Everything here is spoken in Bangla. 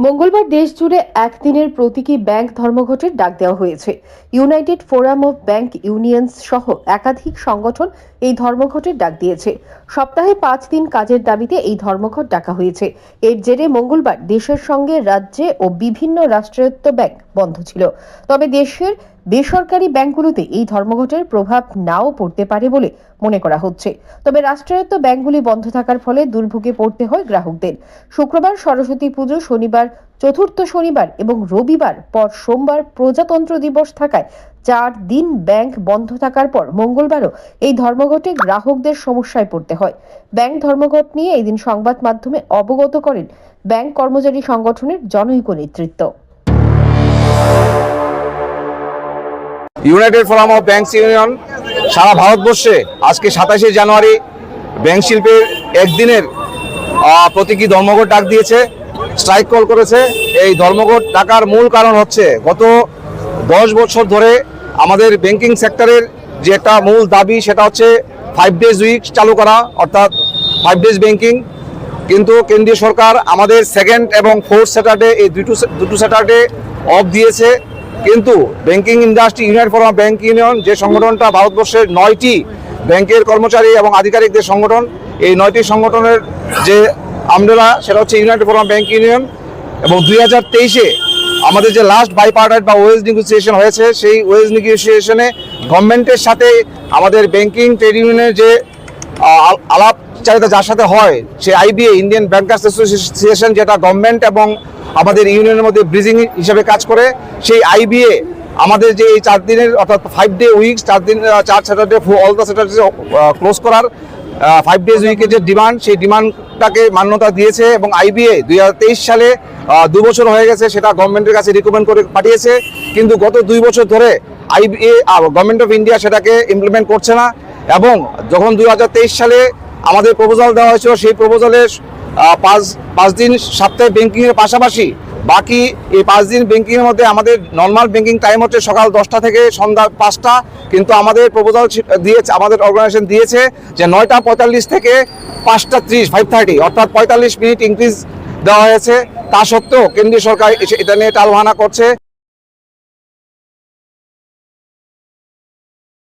মঙ্গলবার দেশ জুড়ে একদিনের প্রতীকী ব্যাংক ধর্মঘটের ডাক দেওয়া হয়েছে। United forum of bank unions সহ একাধিক সংগঠন এই ধর্মঘটের ডাক দিয়েছে। সপ্তাহে 5 দিন কাজের দাবিতে এই ধর্মঘট ডাকা হয়েছে। এর জেরে মঙ্গলবার দেশের সঙ্গে রাজ্যে ও বিভিন্ন রাষ্ট্রায়ত্ত ব্যাংক বন্ধ ছিল। তবে দেশের বেসরকারি ব্যাংকগুলোতে এই ধর্মঘটের প্রভাব নাও পড়তে পারে বলে মনে করা হচ্ছে। তবে রাষ্ট্রায়ত্ত ব্যাংকগুলি বন্ধ থাকার ফলে দুর্ভোগে পড়তে হয় গ্রাহকদের। শুক্রবার সরস্বতী পুজো, শনিবার চতুর্থ শনিবার এবং রবিবার পর সোমবার প্রজাতন্ত্র দিবস থাকায় 4 দিন ব্যাংক বন্ধ থাকার পর মঙ্গলবারও এই ধর্মঘটে গ্রাহকদের সমস্যায় পড়তে হয়। ব্যাংক ধর্মঘট নিয়ে এদিন সংবাদ মাধ্যমে অবগত করেন ব্যাংক কর্মচারী সংগঠনের জনৈক নেতৃত্ব। United forum of banks union সারা ভারতবর্ষে আজকে 27শে জানুয়ারি ব্যাংক শিল্পের একদিনের প্রতীকী ধর্মঘট ডাক দিয়েছে, স্ট্রাইক কল করেছে। এই ধর্মঘট ডাকার মূল কারণ হচ্ছে গত 10 বছর ধরে আমাদের ব্যাংকিং সেক্টরের যে একটা মূল দাবি, সেটা হচ্ছে 5 ডেজ উইক চালু করা, অর্থাৎ 5 ডেজ ব্যাংকিং। কিন্তু কেন্দ্রীয় সরকার আমাদের সেকেন্ড এবং ফোর্থ স্যাটারডে, এই দুটো স্যাটারডে অফ দিয়েছে। কিন্তু banking industry United forum bank union, যে সংগঠনটা ভারতবর্ষের 9টি ব্যাংকের কর্মচারী এবং আধিকারিকদের সংগঠন, এই 9টি সংগঠনের যে আমরেলা সেটা হচ্ছে ইউনাইটেড ফোরাম ব্যাংক ইউনিয়ন। এবং 2023-এ আমাদের যে লাস্ট বাইপার্টাইট বা ওয়েজ নেগোসিয়েশন হয়েছে, সেই ওয়েজ নেগোসিয়েশনে গভর্নমেন্টের সাথে আমাদের ব্যাংকিং ট্রেড ইউনিয়নের যে আলাপচারিতা যার সাথে হয়, সে আইবিএ, ইন্ডিয়ান ব্যাংকার্স অ্যাসোসিয়েশন, যেটা গভর্নমেন্ট এবং আমাদের ইউনিয়নের মধ্যে ব্রিজিং হিসেবে কাজ করে, সেই আইবিএ আমাদের যে এই 4 দিনের অর্থাৎ 5 day weeks, 4 Saturday all the Saturday close করার 5 ডেজ উইকের যে ডিমান্ড, সেই ডিমান্ডটাকে মান্যতা দিয়েছে। এবং আইবিএ 2023 সালে 2 বছর হয়ে গেছে সেটা গভর্নমেন্টের কাছে রিকমেন্ড করে পাঠিয়েছে। কিন্তু গত 2 বছর ধরে আইবিএ, গভর্নমেন্ট অফ ইন্ডিয়া সেটাকে ইমপ্লিমেন্ট করছে না। এবং যখন 2023 সালে আমাদের প্রপোজাল দেওয়া হয়েছিল, সেই প্রপোজালে 5 দিন সপ্তাহে ব্যাংকিংয়ের পাশাপাশি বাকি এই 5 দিন ব্যাংকিংয়ের মধ্যে আমাদের নর্মাল ব্যাংকিং টাইম হচ্ছে সকাল 10টা থেকে সন্ধ্যা 5টা। কিন্তু আমাদের প্রপোজাল দিয়েছে, আমাদের অর্গানাইজেশন দিয়েছে যে 9:45 থেকে 5:30, 5:30, অর্থাৎ 45 মিনিট ইনক্রিজ দেওয়া হয়েছে। তা সত্ত্বেও কেন্দ্রীয় সরকার এটা নিয়ে টালবাহানা করছে।